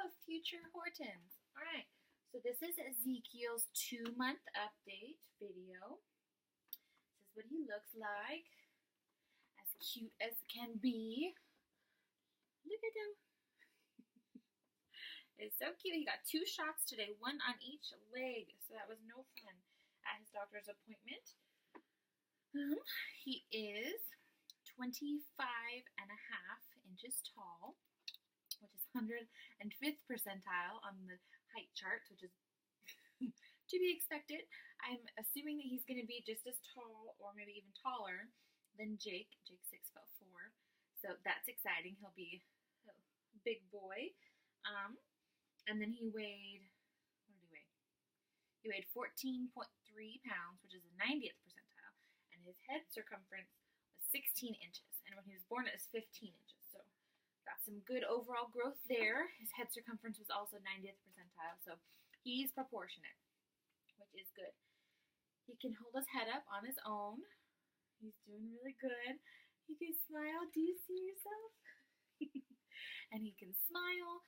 of future Hortons. All right, so this is Ezekiel's 2-month update video. This is what he looks like. As cute as can be. Look at him. It's so cute. He got 2 shots today, 1 on each leg, so that was no fun at his doctor's appointment. He is 25.5 inches tall, which is 105th percentile on the height charts, which is to be expected. I'm assuming that he's going to be just as tall or maybe even taller than Jake. Jake's 6'4", so that's exciting. He'll be a big boy. And then he weighed, what did he weigh? He weighed 14.3 pounds, which is the 90th percentile, and his head circumference was 16 inches. And when he was born, it was 15 inches. So got some good overall growth there. His head circumference was also 90th percentile, so he's proportionate, which is good. He can hold his head up on his own. He's doing really good. He can smile. Do you see yourself? And he can smile.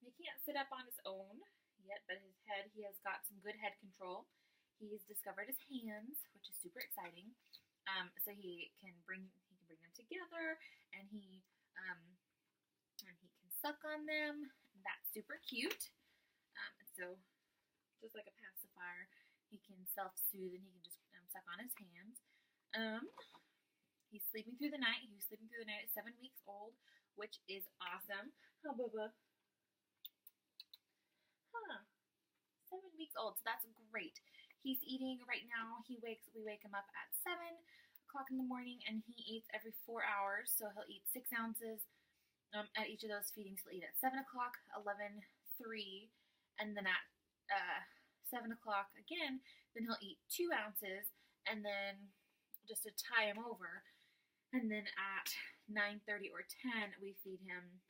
He can't sit up on his own yet, but his head, he has got some good head control. He's discovered his hands, which is super exciting. So he can bring them together, and he can suck on them. That's super cute. So just like a pacifier, he can self-soothe, and he can just suck on his hands. He's sleeping through the night. He was sleeping through the night at 7 weeks old, which is awesome. Oh, Bubba. 7 weeks old, so that's great. He's eating right now. We wake him up at 7 o'clock in the morning, and he eats every 4 hours. So he'll eat 6 ounces at each of those feedings. He'll eat at 7 o'clock, 11, 3, and then at 7 o'clock again. Then he'll eat 2 ounces, and then just to tie him over. And then at 9:30 or 10, we feed him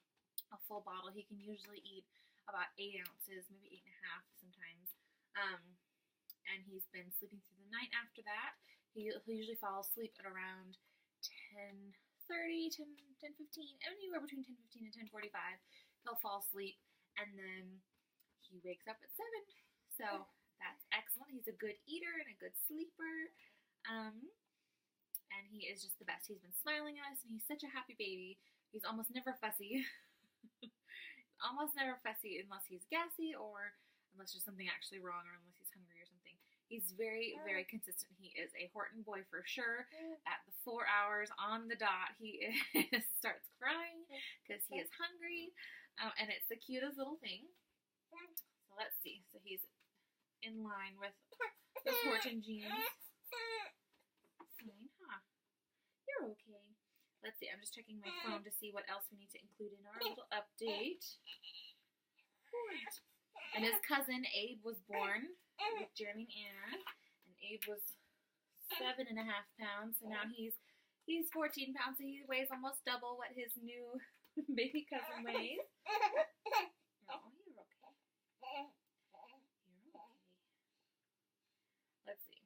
a full bottle. He can usually eat about 8 ounces, maybe 8.5 sometimes. And he's been sleeping through the night after that. He'll usually fall asleep at around 10:30, 10:15, anywhere between 10:15 and 10:45. He'll fall asleep, and then he wakes up at 7. So that's excellent. He's a good eater and a good sleeper. And he is just the best. He's been smiling at us, and he's such a happy baby. He's almost never fussy. Almost never fussy unless he's gassy or unless there's something actually wrong or unless he's hungry or something. He's very, very consistent. He is a Horton boy for sure. At the 4 hours on the dot, he starts crying because he is hungry, and it's the cutest little thing. So let's see. So he's in line with the Horton genes. Fine, huh? You're okay. Let's see, I'm just checking my phone to see what else we need to include in our little update. And his cousin, Abe, was born with Jeremy and Anna. And Abe was 7.5 pounds, so now he's 14 pounds, so he weighs almost double what his new baby cousin weighs. Oh, you're okay. You're okay. Let's see.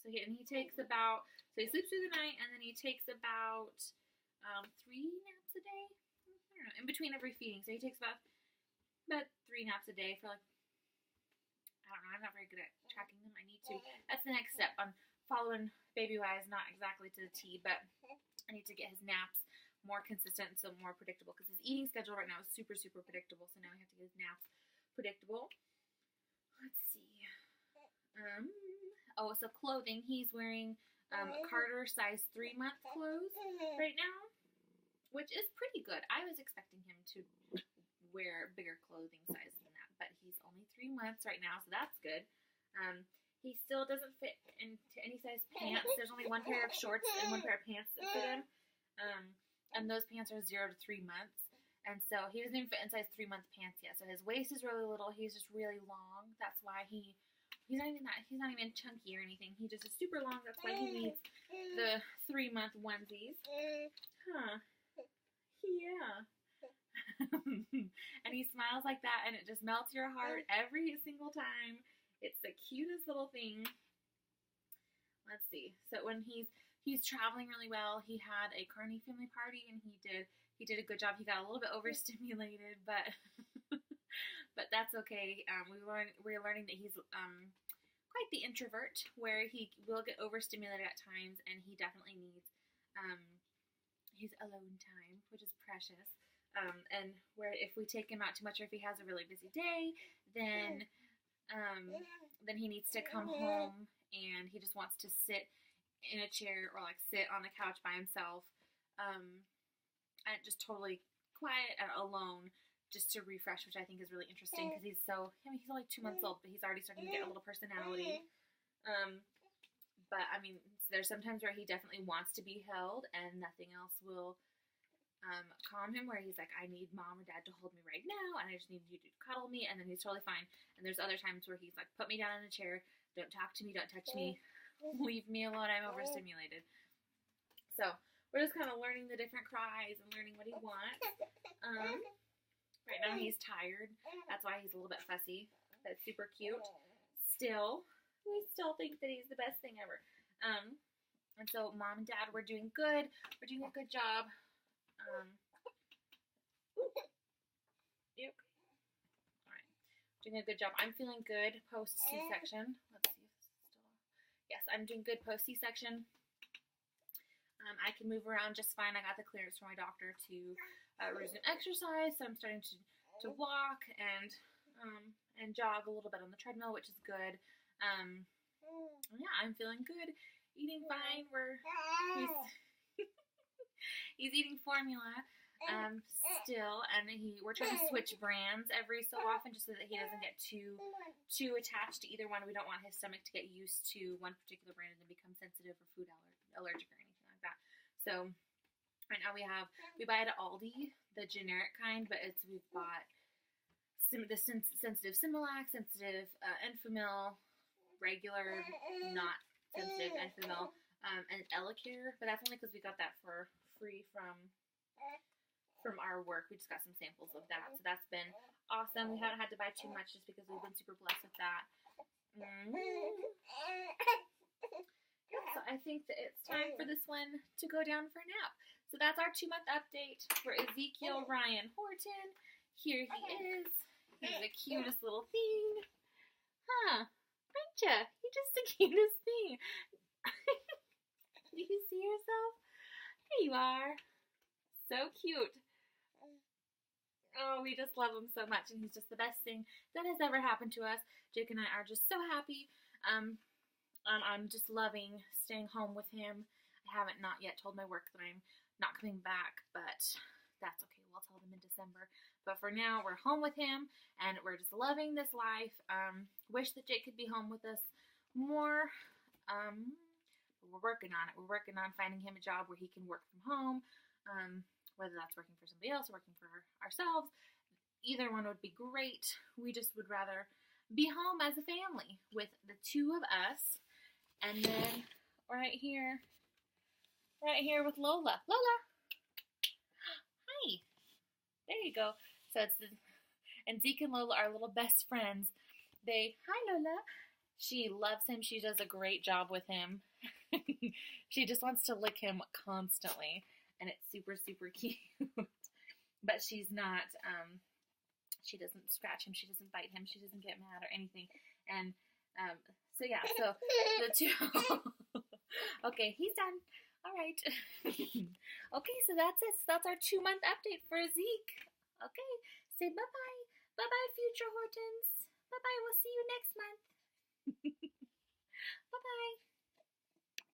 So he takes about, so he sleeps through the night, and then he takes about 3 naps a day. I don't know, in between every feeding. So he takes about 3 naps a day for like, I don't know, I'm not very good at tracking them. I need to. That's the next step. I'm following baby-wise, not exactly to the T, but I need to get his naps more consistent, so more predictable, because his eating schedule right now is super, super predictable. So now I have to get his naps predictable. Let's see. Oh, so clothing. He's wearing Carter size 3-month clothes right now, which is pretty good. I was expecting him to wear bigger clothing size than that, but he's only 3 months right now, so that's good. He still doesn't fit into any size pants. There's only 1 pair of shorts and 1 pair of pants that fit him, and those pants are 0 to 3 months. And so he doesn't even fit in size 3-month pants yet. So his waist is really little. He's just really long. That's why he's not even chunky or anything. He just is super long. That's why he needs the 3-month onesies. Huh. Yeah. And he smiles like that, and it just melts your heart every single time. It's the cutest little thing. Let's see. So when he's traveling really well, he had a Carney family party, and he did he did a good job. He got a little bit overstimulated, but but that's okay. We're learning that he's quite the introvert, where he will get overstimulated at times, and he definitely needs his alone time, which is precious. And where if we take him out too much, or if he has a really busy day, then he needs to come home and he just wants to sit in a chair or like sit on the couch by himself, and just totally quiet and alone, just to refresh, which I think is really interesting because he's only 2 months old, but he's already starting to get a little personality. But I mean, there's sometimes where he definitely wants to be held and nothing else will calm him, where he's like, I need mom or dad to hold me right now, and I just need you to cuddle me, and then he's totally fine. And there's other times where he's like, put me down in a chair, don't talk to me, don't touch me, leave me alone, I'm overstimulated. So we're just kind of learning the different cries and learning what he wants. Right now he's tired, that's why he's a little bit fussy, but super cute. We still think that he's the best thing ever. And so mom and dad, we're doing good. We're doing a good job. Yep. Alright. Doing a good job. I'm feeling good post C-section. Let's see if this is still on. Yes, I'm doing good post C-section. I can move around just fine. I got the clearance from my doctor to resume exercise, so I'm starting to walk and jog a little bit on the treadmill, which is good. Yeah, I'm feeling good. Eating fine. He's eating formula still, and we're trying to switch brands every so often just so that he doesn't get too attached to either one. We don't want his stomach to get used to one particular brand and then become sensitive or food allergic or anything like that. So right now we buy it at Aldi, the generic kind, but we've bought the sensitive Similac, sensitive Enfamil, regular not sensitive Enfamil, and Elecare, but that's only because we got that for free from our work. We just got some samples of that, so that's been awesome. We haven't had to buy too much just because we've been super blessed with that. Yeah, so I think that it's time for this one to go down for a nap. So that's our 2-month update for Ezekiel Ryan Horton. Here he is. He's the cutest little thing. Huh? Aren't ya? You're just the cutest thing. Do you see yourself? There you are. So cute. Oh, we just love him so much, and he's just the best thing that has ever happened to us. Jake and I are just so happy. I'm just loving staying home with him. I haven't not yet told my work that I'm not coming back, but that's okay. We'll tell them in December. But for now, we're home with him, and we're just loving this life. Wish that Jake could be home with us more. But we're working on it. We're working on finding him a job where he can work from home. Whether that's working for somebody else or working for ourselves, either one would be great. We just would rather be home as a family with the two of us, and then right here with Lola. Lola, hi. There you go. So and Zeke and Lola are little best friends. Hi Lola. She loves him. She does a great job with him. She just wants to lick him constantly. And it's super, super cute. But she's not, she doesn't scratch him, she doesn't bite him, she doesn't get mad or anything. And, so yeah, so the two, okay, he's done. All right. Okay, so that's it. So that's our 2-month update for Zeke. Okay, say bye-bye. Bye-bye, future Hortons. Bye-bye, we'll see you next month.